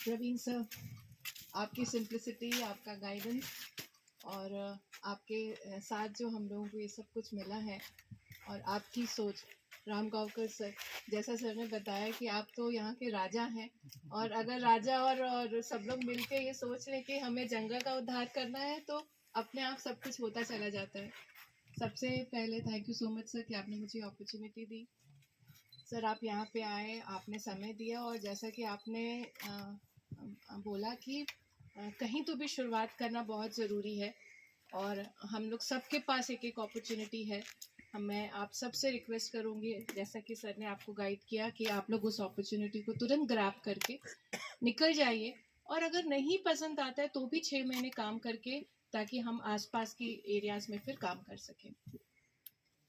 Praveen sir, आपकी simplicity, आपका guidance और आपके साथ जो हम लोगों को ये सब कुछ मिला है और आपकी सोच, राम गांवकर सर, जैसा सर ने बताया कि आप तो यहाँ के राजा हैं और अगर राजा और सब लोग मिलके ये सोच लें कि हमें जंगल का उद्धार करना है तो अपने आप सब कुछ होता चला जाता है। सबसे पहले thank you so much sir कि आपने मुझे अपॉर्चुनिटी दी। सर आप यहाँ पे आए, आपने समय दिया और जैसा कि आपने बोला कि कहीं तो भी शुरुआत करना बहुत ज़रूरी है और हम लोग सबके पास एक एक अपॉर्चुनिटी है। मैं आप सबसे रिक्वेस्ट करूँगी, जैसा कि सर ने आपको गाइड किया, कि आप लोग उस अपॉर्चुनिटी को तुरंत ग्रैब करके निकल जाइए और अगर नहीं पसंद आता है तो भी 6 महीने काम करके, ताकि हम आसपास की एरियाज़ में फिर काम कर सकें।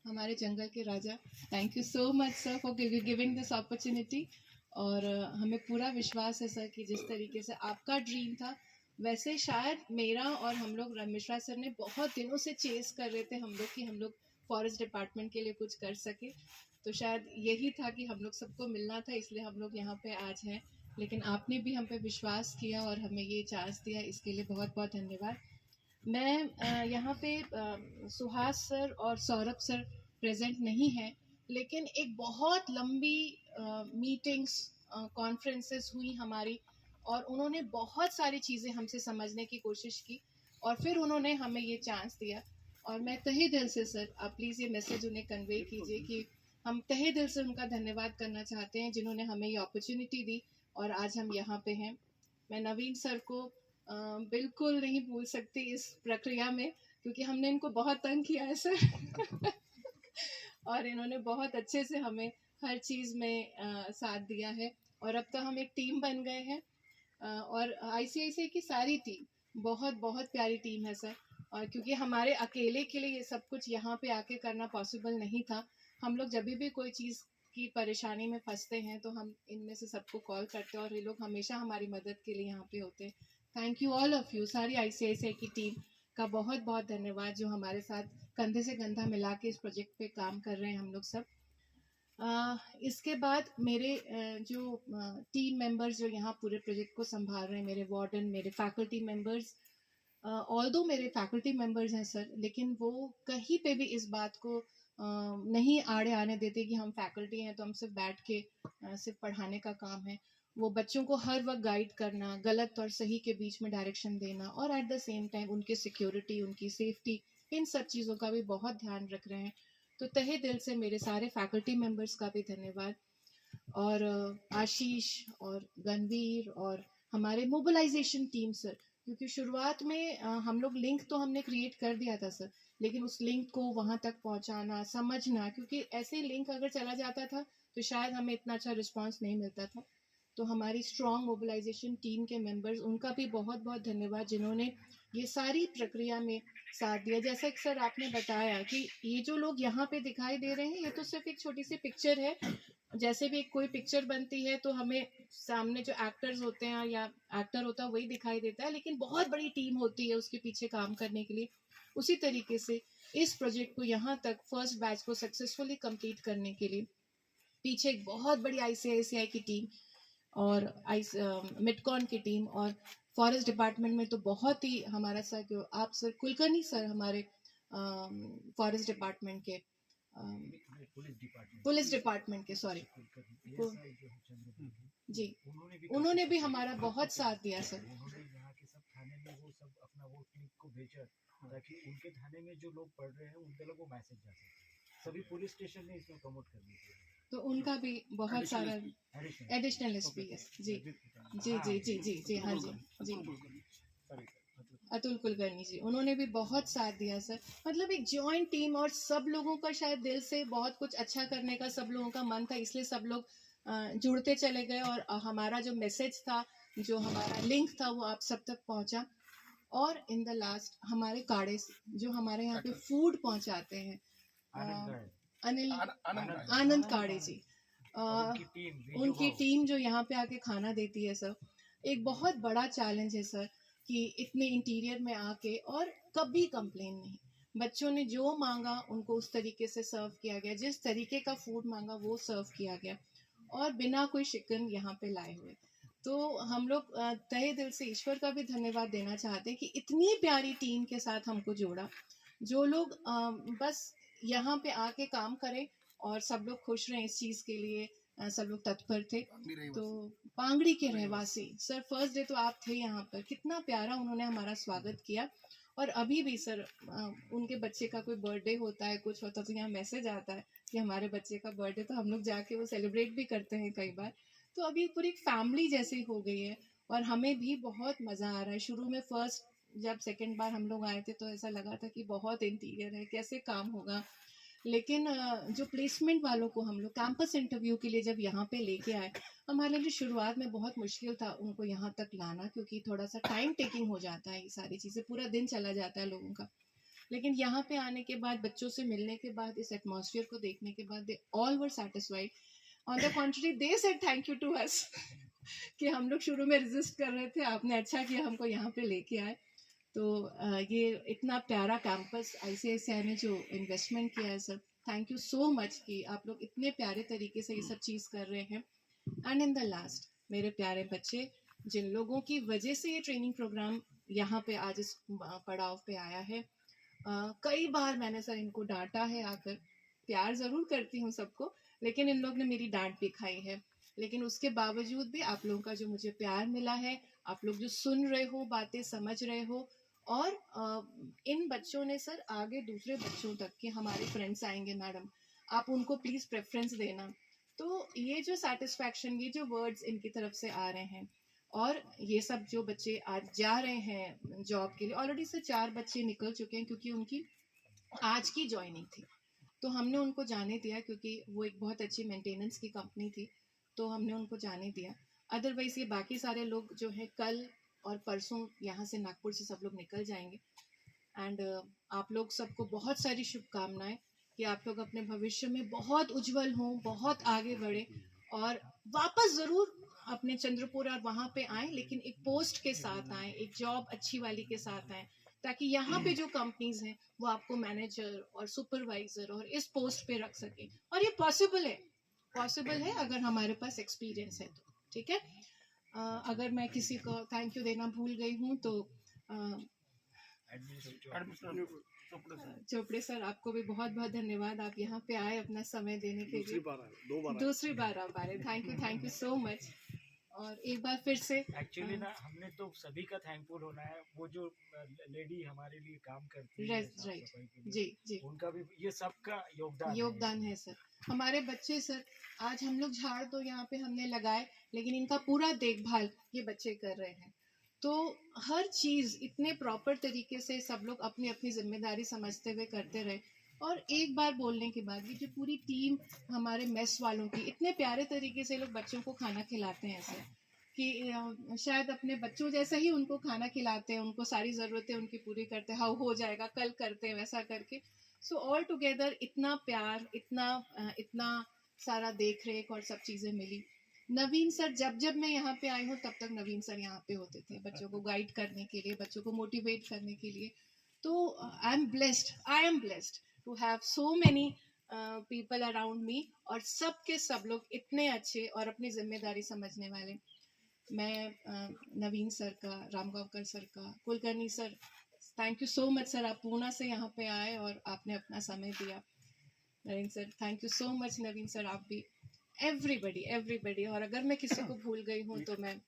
हमारे जंगल के राजा, thank you so much sir for giving this opportunity. और हमें पूरा विश्वास है सर कि जिस तरीके से आपका ड्रीम था वैसे शायद मेरा और हम लोग मिश्रा सर ने बहुत दिनों से चेस कर रहे थे हम लोग कि हम लोग फॉरेस्ट डिपार्टमेंट के लिए कुछ कर सके। तो शायद यही था कि हम लोग सबको मिलना था, इसलिए हम लोग यहाँ पे आज हैं। लेकिन आपने भी हम पे विश्वास किया और हमें ये चांस दिया, इसके लिए बहुत बहुत धन्यवाद। मैं यहाँ पे सुहास सर और सौरभ सर प्रेजेंट नहीं है, लेकिन एक बहुत लंबी मीटिंग्स, कॉन्फ्रेंसेस हुई हमारी और उन्होंने बहुत सारी चीज़ें हमसे समझने की कोशिश की और फिर उन्होंने हमें ये चांस दिया। और मैं तहे दिल से सर, आप प्लीज़ ये मैसेज उन्हें कन्वे कीजिए कि हम तहे दिल से उनका धन्यवाद करना चाहते हैं जिन्होंने हमें ये अपॉर्चुनिटी दी और आज हम यहाँ पे हैं। मैं नवीन सर को बिल्कुल नहीं भूल सकती इस प्रक्रिया में, क्योंकि हमने इनको बहुत तंग किया है सर और इन्होंने बहुत अच्छे से हमें हर चीज़ में साथ दिया है और अब तो हम एक टीम बन गए हैं। और आईसीआईसीआई की सारी टीम बहुत बहुत प्यारी टीम है सर, और क्योंकि हमारे अकेले के लिए ये सब कुछ यहाँ पे आके करना पॉसिबल नहीं था। हम लोग जब भी कोई चीज़ की परेशानी में फंसते हैं तो हम इनमें से सबको कॉल करते हैं और ये लोग हमेशा हमारी मदद के लिए यहाँ पे होते हैं। Thank you all of you, सारी आईसीआईसीआई की टीम का बहुत बहुत धन्यवाद जो हमारे साथ कंधे से कंधा मिला के इस प्रोजेक्ट पे काम कर रहे हैं हम लोग सब। इसके बाद मेरे जो टीम मेंबर्स जो यहाँ पूरे प्रोजेक्ट को संभाल रहे हैं, मेरे वार्डन, मेरे फैकल्टी मेंबर्स, ऑल्दो मेरे फैकल्टी मेंबर्स हैं सर, लेकिन वो कहीं पे भी इस बात को नहीं आड़े आने देते कि हम फैकल्टी हैं तो हम सिर्फ बैठ के सिर्फ पढ़ाने का काम है। वो बच्चों को हर वक्त गाइड करना, गलत और सही के बीच में डायरेक्शन देना और एट द सेम टाइम उनकी सिक्योरिटी, उनकी सेफ्टी, इन सब चीज़ों का भी बहुत ध्यान रख रहे हैं। तो तहे दिल से मेरे सारे फैकल्टी मेंबर्स का भी धन्यवाद। और आशीष और गणवीर और हमारे मोबिलाइजेशन टीम सर, क्योंकि शुरुआत में हम लोग लिंक तो हमने क्रिएट कर दिया था सर, लेकिन उस लिंक को वहाँ तक पहुँचाना, समझना, क्योंकि ऐसे लिंक अगर चला जाता था तो शायद हमें इतना अच्छा रिस्पांस नहीं मिलता था। तो हमारी स्ट्रॉन्ग मोबिलाइजेशन टीम के मेंबर्स, उनका भी बहुत बहुत धन्यवाद जिन्होंने ये सारी प्रक्रिया में साथ दिया। जैसा कि सर आपने बताया कि ये जो लोग यहाँ पे दिखाई दे रहे हैं ये तो सिर्फ एक छोटी सी पिक्चर है। जैसे भी कोई पिक्चर बनती है तो हमें सामने जो एक्टर्स होते हैं या एक्टर होता है वही दिखाई देता है, लेकिन बहुत बड़ी टीम होती है उसके पीछे काम करने के लिए। उसी तरीके से इस प्रोजेक्ट को यहाँ तक फर्स्ट बैच को सक्सेसफुली कंप्लीट करने के लिए पीछे एक बहुत बड़ी आईसीआईसीआई की टीम और मिडकॉन की टीम और फॉरेस्ट डिपार्टमेंट में तो बहुत ही हमारा सर, आप सर कुलकर्णी सर हमारे फॉरेस्ट डिपार्टमेंट के, पुलिस डिपार्टमेंट के, सॉरी जी, उन्होंने भी हमारा बहुत साथ दिया सर। यहाँ के सब थाने में वो सब अपना वो क्लिप को भेजा ताकि उनके थाने में जो लोग पढ़ रहे हैं उनके लोग वो मैसेज जा सके। सभी पुलिस स्टेशन ने इसमें प्रमोट कर दिया, तो उनका भी बहुत सारा एडिशनल एसपीएस जी जी जी जी जी जी हाँ जी जी, अतुल कुलकर्णी जी, उन्होंने भी बहुत साथ दिया सर। मतलब एक जॉइंट टीम और सब लोगों का शायद दिल से बहुत कुछ अच्छा करने का सब लोगों का मन था, इसलिए सब लोग जुड़ते चले गए और हमारा जो मैसेज था, जो हमारा लिंक था वो आप सब तक पहुंचा। और इन द लास्ट हमारे काड़े जो हमारे यहाँ पे फूड पहुंचाते हैं, अनिल आनंद काड़े जी, उनकी टीम जो यहाँ पे आके खाना देती है सर, एक बहुत बड़ा चैलेंज है सर कि इतने इंटीरियर में आके और कभी कंप्लेन नहीं, बच्चों ने जो मांगा उनको उस तरीके से सर्व किया गया, जिस तरीके का फूड मांगा वो सर्व किया गया और बिना कोई शिकन यहाँ पे लाए हुए। तो हम लोग तहे दिल से ईश्वर का भी धन्यवाद देना चाहते हैं कि इतनी प्यारी टीम के साथ हमको जोड़ा, जो लोग बस यहाँ पे आके काम करें और सब लोग खुश रहें इस चीज़ के लिए। सब लोग तत्पर थे। तो पांगड़ी के रहवासी सर, फर्स्ट डे तो आप थे यहाँ पर, कितना प्यारा उन्होंने हमारा स्वागत किया। और अभी भी सर उनके बच्चे का कोई बर्थडे होता है, कुछ होता है, तो यहाँ मैसेज आता है कि हमारे बच्चे का बर्थडे, तो हम लोग जाके वो सेलिब्रेट भी करते हैं कई बार। तो अभी पूरी फैमिली जैसी हो गई है और हमें भी बहुत मज़ा आ रहा है। शुरू में फर्स्ट जब सेकंड बार हम लोग आए थे तो ऐसा लगा था कि बहुत इंटीरियर है, कैसे काम होगा। लेकिन जो प्लेसमेंट वालों को हम लोग कैंपस इंटरव्यू के लिए जब यहाँ पे लेके आए, हमारे लिए शुरुआत में बहुत मुश्किल था उनको यहाँ तक लाना, क्योंकि थोड़ा सा टाइम टेकिंग हो जाता है, ये सारी चीज़ें पूरा दिन चला जाता है लोगों का। लेकिन यहाँ पे आने के बाद, बच्चों से मिलने के बाद, इस एटमॉस्फेयर को देखने के बाद, they all were satisfied. On the contrary they said thank you to us कि हम लोग शुरू में रेजिस्ट कर रहे थे, आपने अच्छा किया हमको यहाँ पे लेके आए। तो ये इतना प्यारा कैंपस ICICI ने जो इन्वेस्टमेंट किया है sir, thank you so much कि आप लोग इतने प्यारे तरीके से ये सब चीज़ कर रहे हैं। एंड इन द लास्ट, मेरे प्यारे बच्चे, जिन लोगों की वजह से ये ट्रेनिंग प्रोग्राम यहाँ पे आज इस पड़ाव पे आया है, कई बार मैंने सर इनको डांटा है आकर, प्यार ज़रूर करती हूँ सबको, लेकिन इन लोग ने मेरी डांट भी खाई है। लेकिन उसके बावजूद भी आप लोगों का जो मुझे प्यार मिला है, आप लोग जो सुन रहे हो, बातें समझ रहे हो, और इन बच्चों ने सर आगे दूसरे बच्चों तक के, हमारे फ्रेंड्स आएंगे मैडम, आप उनको प्लीज़ प्रेफरेंस देना। तो ये जो सेटिस्फैक्शन, ये जो वर्ड्स इनकी तरफ से आ रहे हैं, और ये सब जो बच्चे आज जा रहे हैं जॉब के लिए, ऑलरेडी सर 4 बच्चे निकल चुके हैं क्योंकि उनकी आज की ज्वाइनिंग थी, तो हमने उनको जाने दिया क्योंकि वो एक बहुत अच्छी मेंटेनेंस की कंपनी थी, तो हमने उनको जाने दिया। अदरवाइज़ ये बाकी सारे लोग जो हैं कल और परसों यहाँ से, नागपुर से सब लोग निकल जाएंगे। एंड आप लोग सबको बहुत सारी शुभकामनाएं कि आप लोग अपने भविष्य में बहुत उज्जवल हों, बहुत आगे बढ़े, और वापस ज़रूर अपने चंद्रपुर और वहाँ पे आएँ, लेकिन एक पोस्ट के साथ आएँ, एक जॉब अच्छी वाली के साथ आएँ, ताकि यहाँ पे जो कंपनीज हैं वो आपको मैनेजर और सुपरवाइजर और इस पोस्ट पे रख सकें। और ये पॉसिबल है अगर हमारे पास एक्सपीरियंस है तो, ठीक है। अगर मैं किसी को थैंक यू देना भूल गई हूँ तो चोपड़े सर, आपको भी बहुत बहुत धन्यवाद, आप यहाँ पे आए अपना समय देने के लिए। दूसरी बार आप आ रहे, थैंक यू सो मच। और एक बार फिर से एक्चुअली ना, हमने तो सभी का थैंकफुल होना है। वो जो लेडी हमारे लिए काम करती है साफ सफाई के लिए, जी, उनका भी ये सबका योगदान है सर। हमारे बच्चे सर, आज हम लोग झाड़ तो यहाँ पे हमने लगाए, लेकिन इनका पूरा देखभाल ये बच्चे कर रहे हैं। तो हर चीज़ इतने प्रॉपर तरीके से सब लोग अपनी अपनी जिम्मेदारी समझते हुए करते रहे। और एक बार बोलने के बाद, ये जो पूरी टीम हमारे मेस वालों की, इतने प्यारे तरीके से लोग बच्चों को खाना खिलाते हैं सर, कि शायद अपने बच्चों जैसा ही उनको खाना खिलाते हैं, उनको सारी ज़रूरतें उनकी पूरी करते हैं, हाँ हो जाएगा कल करते हैं वैसा करके। सो ऑल टुगेदर इतना प्यार, इतना सारा देख रेख और सब चीज़ें मिली। नवीन सर, जब मैं यहाँ पे आई हूँ तब तक नवीन सर यहाँ पे होते थे बच्चों को गाइड करने के लिए, बच्चों को मोटिवेट करने के लिए। तो I am blessed to have so many people around me, और सब के सब लोग इतने अच्छे और अपनी जिम्मेदारी समझने वाले। मैं नवीन सर का, रामगांवकर सर का, Kulkarni sir, thank you so much sir, आप पूना से यहाँ पे आए और आपने अपना समय दिया। Naveen sir, thank you so much. Naveen sir, आप भी, एवरीबडी। और अगर मैं किसी को भूल गई हूँ तो मैं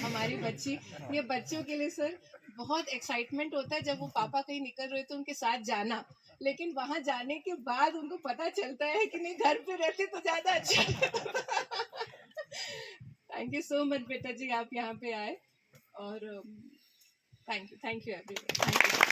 हमारी बच्ची, ये बच्चों के लिए सर बहुत एक्साइटमेंट होता है जब वो पापा कहीं निकल रहे तो उनके साथ जाना, लेकिन वहां जाने के बाद उनको पता चलता है कि नहीं घर पे रहते तो ज्यादा अच्छा। थैंक यू सो मच बेटा जी, आप यहाँ पे आए, और thank you everyone, thank you.